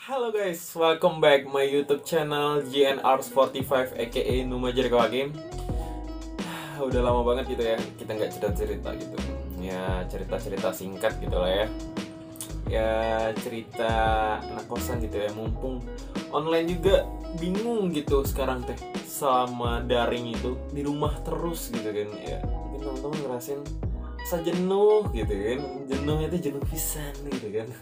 Halo guys, welcome back my YouTube channel GNR45 aka Numajer Kawakim. Udah lama banget gitu ya, kita nggak cerita-cerita gitu. Ya cerita-cerita singkat gitu lah ya. Ya cerita anak kosan gitu ya, mumpung online juga bingung gitu sekarang teh. Sama daring itu di rumah terus gitu kan ya. Mungkin teman-teman ngerasain rasa jenuh gitu kan. Jenuhnya itu jenuh pisan gitu kan.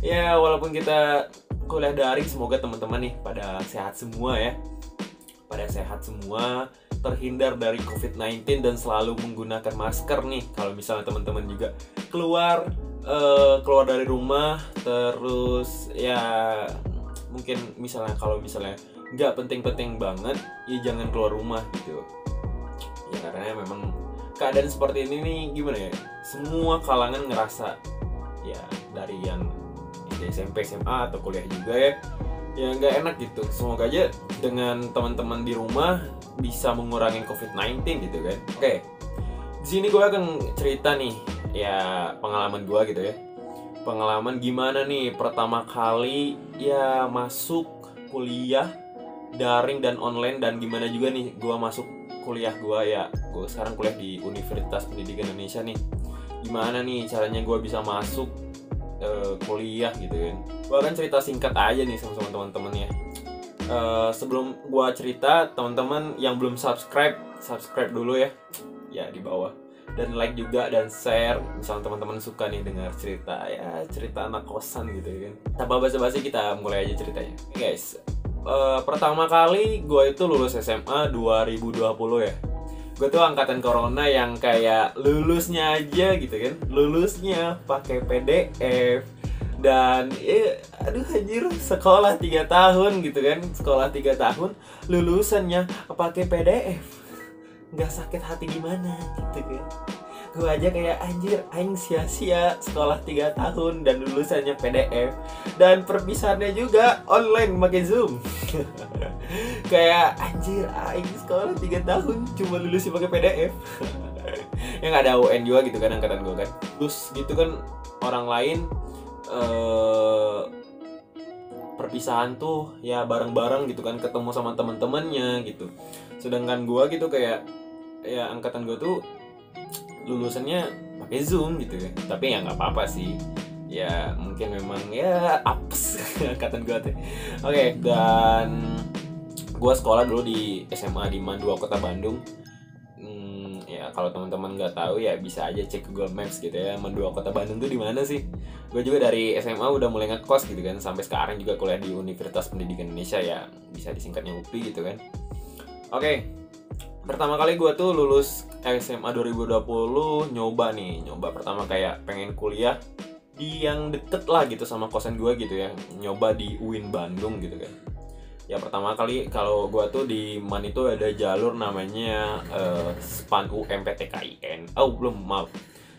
Ya walaupun kita kuliah daring, semoga teman-teman nih pada sehat semua ya. Pada sehat semua, terhindar dari COVID-19 dan selalu menggunakan masker nih. Kalau misalnya teman-teman juga keluar keluar dari rumah, terus ya mungkin misalnya kalau misalnya nggak penting-penting banget, ya jangan keluar rumah gitu. Ya karena memang keadaan seperti ini nih gimana ya? Semua kalangan ngerasa ya, dari yang SMP, SMA atau kuliah juga ya nggak enak gitu. Semoga aja dengan teman-teman di rumah bisa mengurangi COVID-19 gitu kan. Oke, di sini gue akan cerita nih ya pengalaman gue gitu ya. Pengalaman gimana nih pertama kali ya masuk kuliah daring dan online, dan gimana juga nih gue masuk kuliah gue ya. Gue sekarang kuliah di Universitas Pendidikan Indonesia nih. Gimana nih caranya gue bisa masuk kuliah gitu kan. Gue akan cerita singkat aja nih sama teman-teman ya. Sebelum gue cerita, teman-teman yang belum subscribe dulu ya di bawah, dan like juga dan share misalnya teman-teman suka nih dengar cerita anak kosan gitu kan. Tanpa basa-basi kita mulai aja ceritanya. Guys, pertama kali gue itu lulus SMA 2020 ya. Gue tuh angkatan corona yang kayak lulusnya aja gitu kan, lulusnya pakai PDF. Dan aduh anjir, sekolah 3 tahun gitu kan, sekolah 3 tahun lulusannya pakai PDF. Nggak sakit hati gimana gitu kan. Gue aja kayak anjir, aing sia-sia sekolah 3 tahun dan lulusannya PDF. Dan perpisahannya juga online pakai Zoom. Kayak anjir, aing sekolah 3 tahun cuma lulusin pakai PDF. Ya nggak ada UN juga gitu kan angkatan gue kan. Terus gitu kan orang lain perpisahan tuh ya bareng-bareng gitu kan, ketemu sama teman-temannya gitu. Sedangkan gue gitu kayak ya angkatan gue tuh lulusannya pakai Zoom gitu ya. Tapi ya nggak apa-apa sih. Ya mungkin memang ya apes angkatan gue tuh. Oke, dan gue sekolah dulu di SMA di Mandua, Kota Bandung. Ya kalau teman-teman nggak tahu ya bisa aja cek Google Maps gitu ya. Mandua, Kota Bandung tuh di mana sih? Gue juga dari SMA udah mulai ngekos gitu kan, sampai sekarang juga kuliah di Universitas Pendidikan Indonesia ya, bisa disingkatnya UPI gitu kan. Oke, pertama kali gue tuh lulus SMA 2020 nyoba pertama kayak pengen kuliah di yang deket lah gitu sama kosan gue gitu ya, nyoba di UIN Bandung gitu kan. Ya pertama kali kalau gue tuh di MAN itu ada jalur namanya SPAN UMPTKIN. Oh belum, maaf,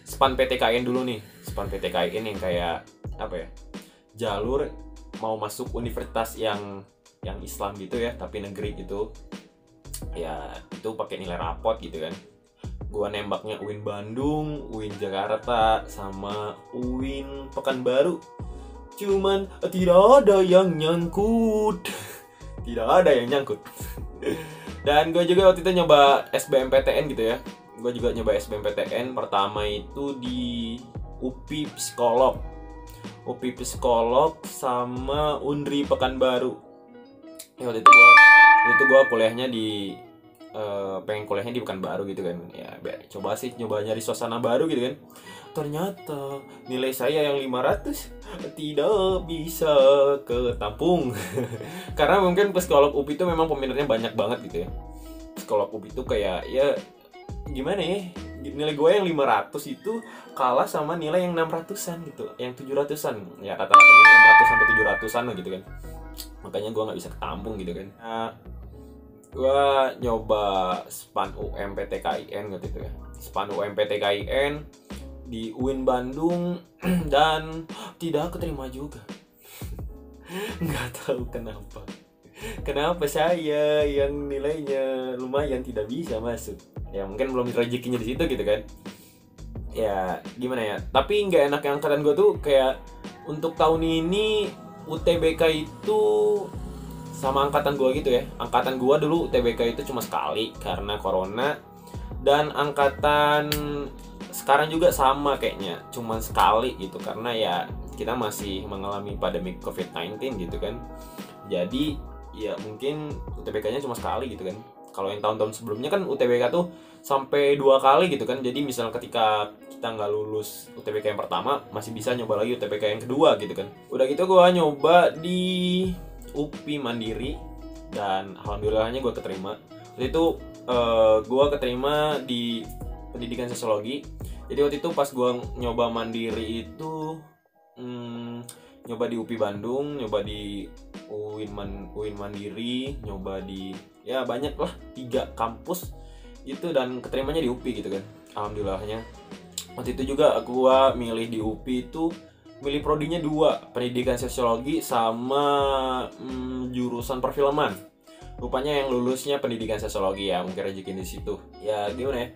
SPAN PTKIN dulu nih. SPAN PTKIN yang kayak apa ya, jalur mau masuk universitas yang Islam gitu ya, tapi negeri gitu. Ya itu pakai nilai rapot gitu kan. Gua nembaknya UIN Bandung, UIN Jakarta, sama UIN Pekanbaru. Cuman tidak ada yang nyangkut. Tidak ada yang nyangkut. Dan gue juga waktu itu nyoba SBMPTN gitu ya. Gue juga nyoba SBMPTN. Pertama itu di UPI Psikolog. UPI Psikolog sama Undri Pekanbaru. Ya waktu itu gue kuliahnya di pengen kuliahnya di Pekanbaru gitu kan. Ya coba nyari suasana baru gitu kan. Ternyata nilai saya yang 500 tidak bisa ketampung. Karena mungkin psikolog UPI itu memang peminatnya banyak banget gitu ya. Psikolog UPI itu kayak ya gimana ya, nilai gue yang 500 itu kalah sama nilai yang 600-an gitu, yang 700-an. Ya rata-ratanya 600 sampai 700-an gitu kan. Makanya gue nggak bisa ketampung gitu kan. Nah, gue nyoba SPAN UMPTKIN gitu ya. SPAN UMPTKIN di UIN Bandung dan tidak keterima juga. Nggak tahu kenapa saya yang nilainya lumayan tidak bisa masuk. Ya mungkin belum rezekinya di situ gitu kan. Ya gimana ya, tapi nggak enak yang angkatan gue tuh kayak untuk tahun ini UTBK itu sama angkatan gua gitu ya. Angkatan gua dulu UTBK itu cuma sekali karena corona, dan angkatan sekarang juga sama kayaknya, cuma sekali gitu karena ya kita masih mengalami pandemi COVID-19 gitu kan. Jadi ya mungkin UTBK-nya cuma sekali gitu kan. Kalau yang tahun-tahun sebelumnya kan UTBK tuh sampai 2 kali gitu kan. Jadi misal ketika kita nggak lulus UTBK yang pertama, masih bisa nyoba lagi UTBK yang kedua gitu kan. Udah gitu gue nyoba di UPI Mandiri dan alhamdulillahnya gue keterima. Waktu itu gue keterima di pendidikan sosiologi. Jadi waktu itu pas gue nyoba mandiri itu nyoba di UPI Bandung, nyoba di UIN Mandiri, nyoba di ya banyak lah 3 kampus itu, dan keterimanya di UPI gitu kan. Alhamdulillahnya. Waktu itu juga gua milih di UPI itu milih prodinya 2, pendidikan sosiologi sama jurusan perfilman. Rupanya yang lulusnya pendidikan sosiologi ya, mungkin rezeki di situ. Ya gimana ya?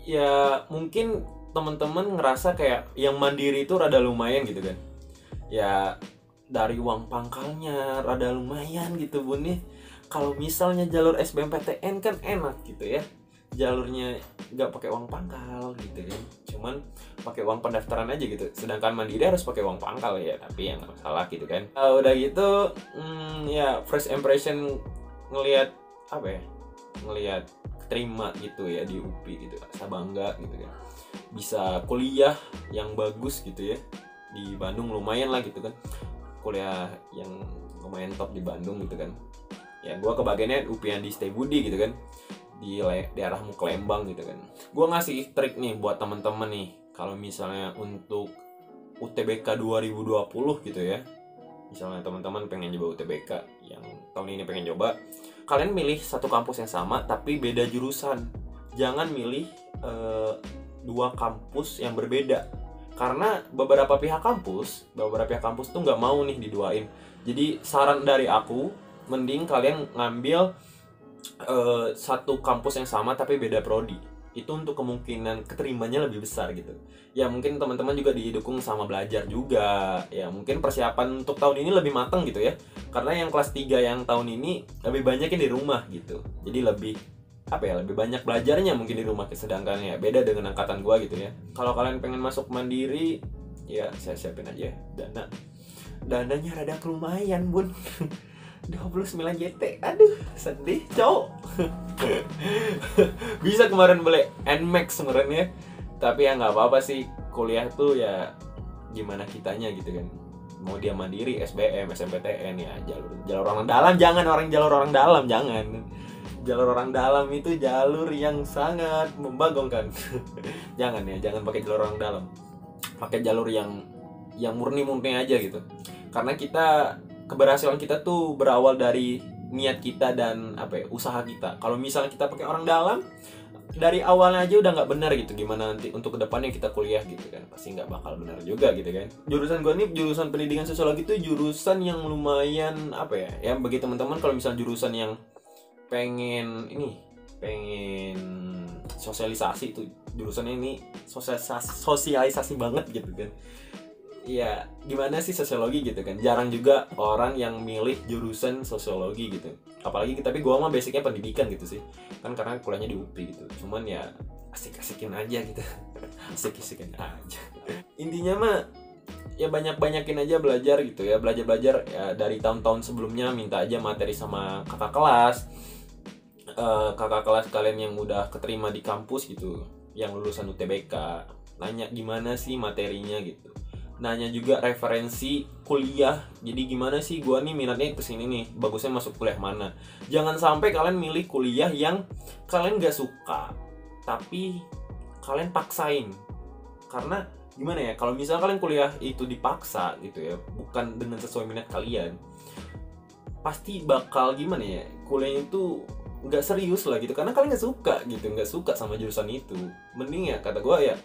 Ya mungkin teman-teman ngerasa kayak yang mandiri itu rada lumayan gitu kan. Ya dari uang pangkalnya rada lumayan gitu bun nih. Kalau misalnya jalur SBMPTN kan enak gitu ya, jalurnya nggak pakai uang pangkal gitu kan, cuman pakai uang pendaftaran aja gitu. Sedangkan mandiri harus pakai uang pangkal ya, tapi yang nggak masalah gitu kan. Udah gitu ya first impression ngelihat apa ya, ngelihat terima gitu ya di UPI gitu, rasa bangga gitu kan, bisa kuliah yang bagus gitu ya di Bandung. Lumayan lah gitu kan, kuliah yang lumayan top di Bandung gitu kan. Ya gue kebagiannya UPI Andi Setiabudi gitu kan, di daerah Muklembang gitu kan. Gue ngasih trik nih buat temen-temen nih, kalau misalnya untuk UTBK 2020 gitu ya, misalnya teman-teman pengen coba UTBK yang tahun ini pengen coba, kalian milih satu kampus yang sama tapi beda jurusan. Jangan milih 2 kampus yang berbeda, karena beberapa pihak kampus tuh nggak mau nih diduain. Jadi saran dari aku, mending kalian ngambil satu kampus yang sama tapi beda prodi. Itu untuk kemungkinan keterimanya lebih besar gitu. Ya mungkin teman-teman juga didukung sama belajar juga. Ya mungkin persiapan untuk tahun ini lebih matang gitu ya. Karena yang kelas 3 yang tahun ini lebih banyaknya di rumah gitu. Jadi lebih lebih banyak belajarnya mungkin di rumah, sedangkan ya beda dengan angkatan gua gitu ya. Kalau kalian pengen masuk mandiri, ya saya siapin aja dananya rada lumayan bun. 29 JT, aduh sedih cowok. Bisa kemarin beli NMAX sebenarnya, tapi ya nggak apa-apa sih. Kuliah tuh ya gimana kitanya gitu kan. Mau dia mandiri, SBM, SMPTN ya jalur orang dalam, jangan jalur orang dalam, jangan. Jalur orang dalam itu jalur yang sangat membagongkan. Jangan pakai jalur orang dalam. Pakai jalur yang murni aja gitu. Karena keberhasilan kita tuh berawal dari niat kita dan usaha kita. Kalau misalnya kita pakai orang dalam, dari awalnya aja udah nggak benar gitu, gimana nanti untuk kedepannya kita kuliah gitu kan, pasti nggak bakal benar juga gitu kan. Jurusan gue nih jurusan pendidikan sosiologi itu jurusan yang lumayan ya bagi teman-teman kalau misalnya jurusan yang pengen sosialisasi, itu jurusan ini sosialisasi banget gitu kan. Ya gimana sih sosiologi gitu kan, jarang juga orang yang milih jurusan sosiologi gitu. Apalagi tapi gue mah basicnya pendidikan gitu sih kan, karena kuliahnya di UPI gitu. Cuman ya asik-asikin aja gitu. Asik-asikin aja intinya mah ya banyakin aja belajar gitu ya. Belajar ya dari tahun-tahun sebelumnya. Minta aja materi sama kakak kelas kalian yang udah keterima di kampus gitu, yang lulusan UTBK. Nanya gimana sih materinya gitu, nanya juga referensi kuliah. Jadi gimana sih gua nih minatnya kesini nih, bagusnya masuk kuliah mana. Jangan sampai kalian milih kuliah yang kalian gak suka tapi kalian paksain. Karena gimana ya, kalau misalnya kalian kuliah itu dipaksa gitu ya, bukan dengan sesuai minat kalian, pasti bakal gimana ya, kuliahnya itu nggak serius lah gitu, karena kalian nggak suka sama jurusan itu. Mending ya kata gua ya,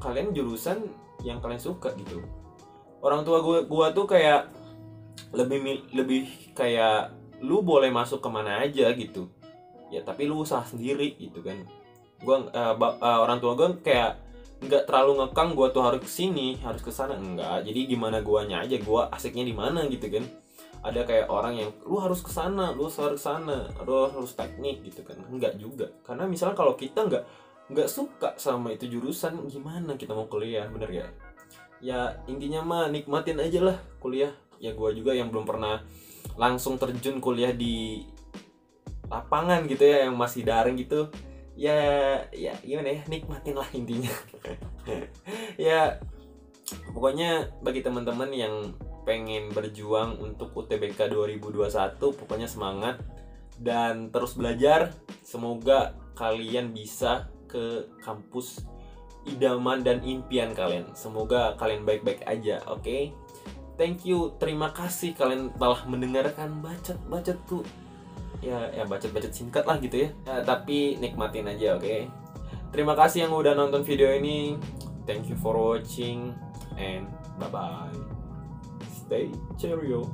kalian jurusan yang kalian suka gitu. Orang tua gua tuh kayak lebih kayak lu boleh masuk kemana aja gitu ya, tapi lu usaha sendiri gitu kan. Orang tua gua kayak nggak terlalu ngekang gua tuh harus kesini, harus kesana, enggak. Jadi gimana guanya aja, gua asiknya di mana gitu kan. Ada kayak orang yang lu harus kesana, lu harus kesana, lu harus teknik gitu kan. Enggak juga, karena misalnya kalau kita nggak suka sama itu jurusan, gimana kita mau kuliah, bener gak? Ya intinya mah nikmatin aja lah kuliah. Ya gua juga yang belum pernah langsung terjun kuliah di lapangan gitu ya, yang masih daring gitu, ya gimana ya, nikmatin lah intinya. Ya pokoknya bagi teman-teman yang pengen berjuang untuk UTBK 2021, pokoknya semangat dan terus belajar. Semoga kalian bisa ke kampus idaman dan impian kalian. Semoga kalian baik-baik aja, oke? Thank you, terima kasih kalian telah mendengarkan bacot-bacotku. Ya bacot-bacot singkat lah gitu ya. Tapi nikmatin aja, oke? Terima kasih yang udah nonton video ini. Thank you for watching and bye bye. Stay cheerio.